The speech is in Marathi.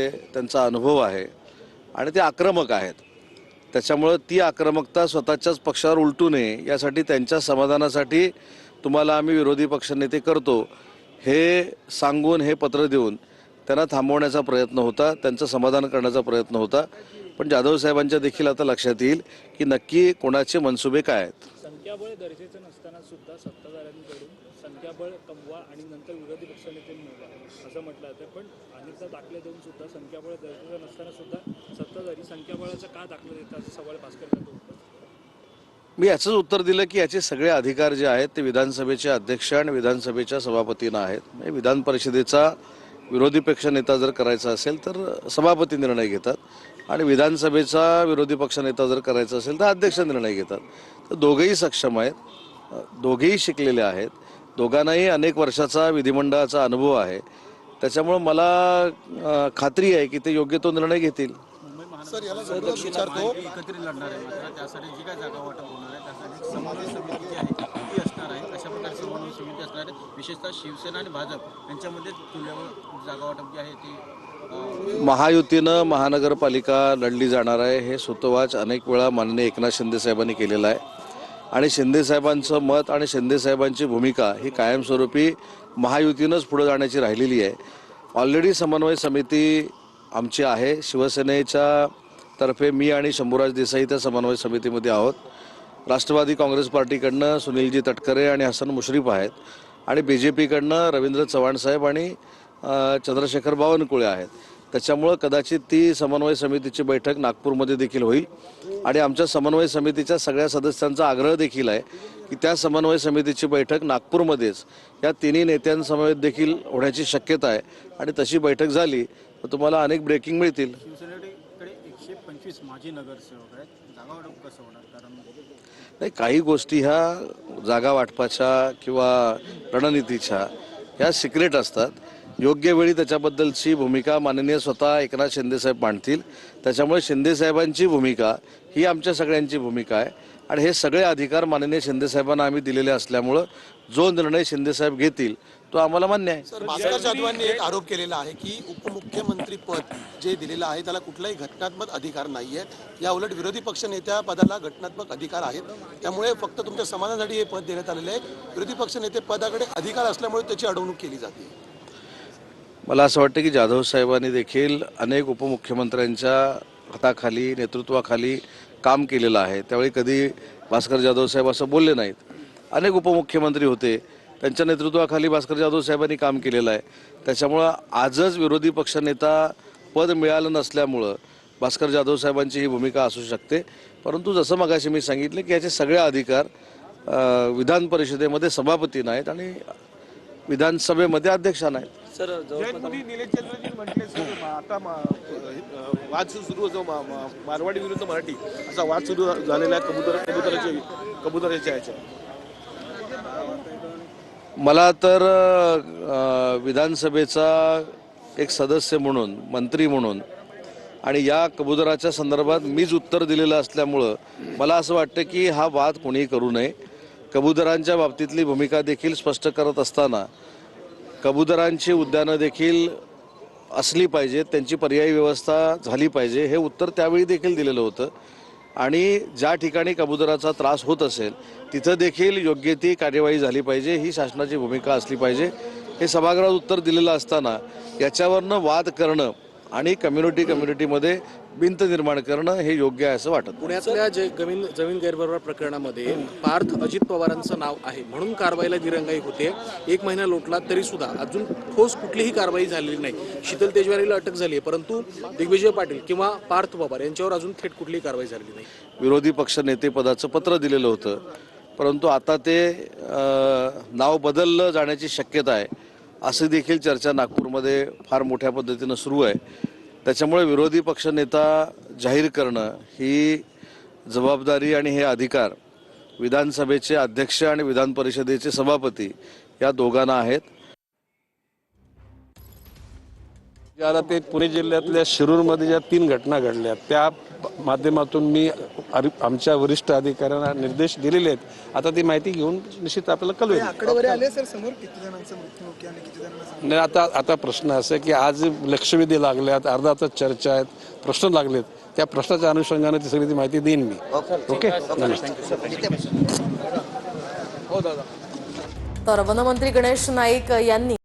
त्यांचा अनुभव आहे आणि ते आक्रमक आहेत. त्याच्यामुळे ती आक्रमकता स्वतःच्याच पक्षावर उलटू नये यासाठी त्यांच्या समाधानासाठी तुम्हाला आम्ही विरोधी पक्षनेते करतो हे सांगून हे पत्र देऊन त्यांना थांबवण्याचा प्रयत्न होता, त्यांचं समाधान करण्याचा प्रयत्न होता. पण जाधव साहेबांच्या देखील आता लक्षात येईल की नक्की कोणाचे मनसुबे काय आहेत. संख्याबळ गरजेचं नसताना सुद्धा सत्ताधाऱ्यांकडून संख्याबळ कमवा आणि नंतर विरोधी पक्षनेते मिळवा असं म्हटलं जातं. पण अनेकदा दाखले देऊन सुद्धा संख्याबळ गरजेचं नसताना सुद्धा सत्ताधारी संख्याबळाचा का दाखला देतात असा सवाल भास्कर जाधव होता. मी याचंच उत्तर दिलं की याचे सगळे अधिकार जे आहेत ते विधानसभेचे अध्यक्ष आणि विधानसभेच्या सभापतींना आहेत. म्हणजे विधान परिषदेचा विरोधी पक्षनेता जर करायचा असेल तर सभापती निर्णय घेतात आणि विधानसभेचा विरोधी पक्षनेता जर करायचा असेल तर अध्यक्ष निर्णय घेतात. तर दोघेही सक्षम आहेत, दोघेही शिकलेले आहेत, दोघांनाही अनेक वर्षाचा विधिमंडळाचा अनुभव आहे. त्याच्यामुळे मला खात्री आहे की ते योग्य तो निर्णय घेतील. सर याला विचारतो एकत्रित लढणार आहे, मात्र त्यासाठी जी काय जागा वाटप होणार आहे त्यासाठी समन्वय समिती जी आहे ती असणार आहे. अशा प्रकारे समन्वय समिती असणार आहे. विशेषतः शिवसेना आणि भाजप यांच्यामध्ये तुल्यबळ जागा वाटप जी आहे ती महायुतीनं महानगरपालिका लढली जाणार आहे हे सुतोवाच अनेक वेळा माननीय एकनाथ शिंदे साहेबांनी केलेला आहे आणि शिंदे साहेबांचं मत आणि शिंदे साहेबांची भूमिका ही कायमस्वरूपी महायुतीनंच पुढे जाण्याची राहिलेली आहे. ऑलरेडी समन्वय समिती आमची आहे. शिवसेनेच्या तर्फे मी आणि शंभूराज देसाई त्या समन्वय समितीमध्ये आहोत. राष्ट्रवादी काँग्रेस पार्टीकडनं सुनीलजी तटकरे आणि हसन मुश्रीफ आहेत आणि BJPकडनं रवींद्र चव्हाण साहेब आणि चंद्रशेखर बावनकुळे आहेत. त्याच्यामुळं कदाचित ती समन्वय समितीची बैठक नागपूरमध्ये देखील होईल आणि आमच्या समन्वय समितीच्या सगळ्या सदस्यांचा आग्रह देखील आहे की त्या समन्वय समितीची बैठक नागपूरमध्येच या तिन्ही नेत्यांसमवेत देखील होण्याची शक्यता आहे आणि तशी बैठक झाली तर तुम्हाला अनेक ब्रेकिंग मिळतील. शिवसेनेकडे 125 माजी नगरसेवक आहेत. जागा वाटप कसं होणार? कारण नाही, काही गोष्टी ह्या जागा वाटपाच्या किंवा रणनीतीच्या ह्या सिक्रेट असतात. योग्य वेळी त्याच्याबद्दलची भूमिका माननीय स्वतः एकनाथ शिंदेसाहेब मांडतील. त्याच्यामुळे शिंदेसाहेबांची भूमिका ही आमच्या सगळ्यांची भूमिका आहे आणि हे सगळे अधिकार माननीय शिंदेसाहेबांना आम्ही दिलेले असल्यामुळं जो निर्णय शिंदेसाहेब घेतील तो आम्हाला मान्य आहे. सर, भास्कर जाधवांनी एक आरोप केलेला आहे की उपमुख्यमंत्री पद जे दिलेलं आहे त्याला कुठलाही घटनात्मक अधिकार नाही आहे. या उलट विरोधी पक्षनेत्या पदाला घटनात्मक अधिकार आहेत. त्यामुळे फक्त तुमच्या समाजासाठी हे पद देण्यात आलेले आहे. विरोधी पक्षनेते पदाकडे अधिकार असल्यामुळे त्याची अडवणूक केली जाते. मला असं वाटतं की जाधव साहेबांनी देखील अनेक उपमुख्यमंत्र्यांच्या हाताखाली नेतृत्वाखाली काम केलेलं आहे. त्यावेळी कधी भास्कर जाधव साहेब असं बोलले नाहीत. अनेक उपमुख्यमंत्री होते, त्यांच्या नेतृत्वाखाली भास्कर जाधव साहेबांनी काम केलेलं आहे. त्याच्यामुळं आजच विरोधी पक्षनेता पद मिळालं नसल्यामुळं भास्कर जाधव साहेबांची ही भूमिका असू शकते. परंतु जसं मगाशी मी सांगितलं की याचे सगळे अधिकार विधान परिषदेमध्ये सभापतींना आहेत आणि विधानसभेमध्ये अध्यक्षांना आहेत. सर निलेश चंद्रजी म्हटले सर आता वाद सुरू जो मारवाडी विरुद्ध मराठी असा वाद सुरू झालेला आहे कबुतराच्या याच्या. मला तर विधानसभेचा एक सदस्य म्हणून मंत्री म्हणून आणि या कबुतराच्या संदर्भात मीच उत्तर दिलेलं असल्यामुळं मला असं वाटतं की हा वाद कोणीही करू नये. कबुतरांच्या बाबतीतली भूमिका देखील स्पष्ट करत असताना कबुतरांची उद्यानं देखील असली पाहिजेत, त्यांची पर्यायी व्यवस्था झाली पाहिजे हे उत्तर त्यावेळी देखील दिलेलं होतं आणि ज्या ठिकाणी कबुतराचा त्रास होत असेल तिथं देखील योग्य ती कार्यवाही झाली पाहिजे, ही शासनाची भूमिका असली पाहिजे हे सभागृहात उत्तर दिलेलं असताना याच्यावरनं वाद करणं आणि कम्युनिटीमध्ये भिंत निर्माण करणं हे योग्य आहे असं वाटत. पुण्यातल्या जमीन गैरव्यवहार प्रकरणामध्ये पार्थ अजित पवारांचं नाव आहे म्हणून कारवाईला दिरंगाई होते. 1 महिना लोटला तरी सुद्धा अजून ठोस कुठलीही कारवाई झालेली नाही. शीतल तेजवारीला अटक झाली आहे परंतु दिग्विजय पाटील किंवा पार्थ पवार यांच्यावर अजून थेट कुठलीही कारवाई झालेली नाही. विरोधी पक्ष नेतेपदाचं पत्र दिलेलं होतं परंतु आता ते नाव बदललं जाण्याची शक्यता आहे अशी देखील चर्चा नागपूरमध्ये फार मोठ्या पद्धतीनं सुरू आहे. त्याच्यामुळे विरोधी पक्षनेता जाहीर करणं ही जबाबदारी आणि हे अधिकार विधानसभेचे अध्यक्ष आणि विधान परिषदेचे सभापती या दोघांना आहेत. ज्याला ते पुणे जिल्ह्यातल्या शिरूरमध्ये ज्या 3 घटना घडल्या त्या माध्यमातून मी आमच्या वरिष्ठ अधिकाऱ्यांना निर्देश दिलेले आहेत. आता ती माहिती घेऊन निश्चित आपल्याला कळवेल. आकडेवारी आले सर समोर किती जणांचा मृत्यू आणि किती जणांना नाही, आता प्रश्न असा आहे की आज लक्षवेधी लागल्यात, अर्धा तास चर्चा आहेत, प्रश्न लागलेत. त्या प्रश्नाच्या अनुषंगाने ती सगळी ती माहिती देईन मी. ओके, नमस्ते. तर वनमंत्री गणेश नाईक यांनी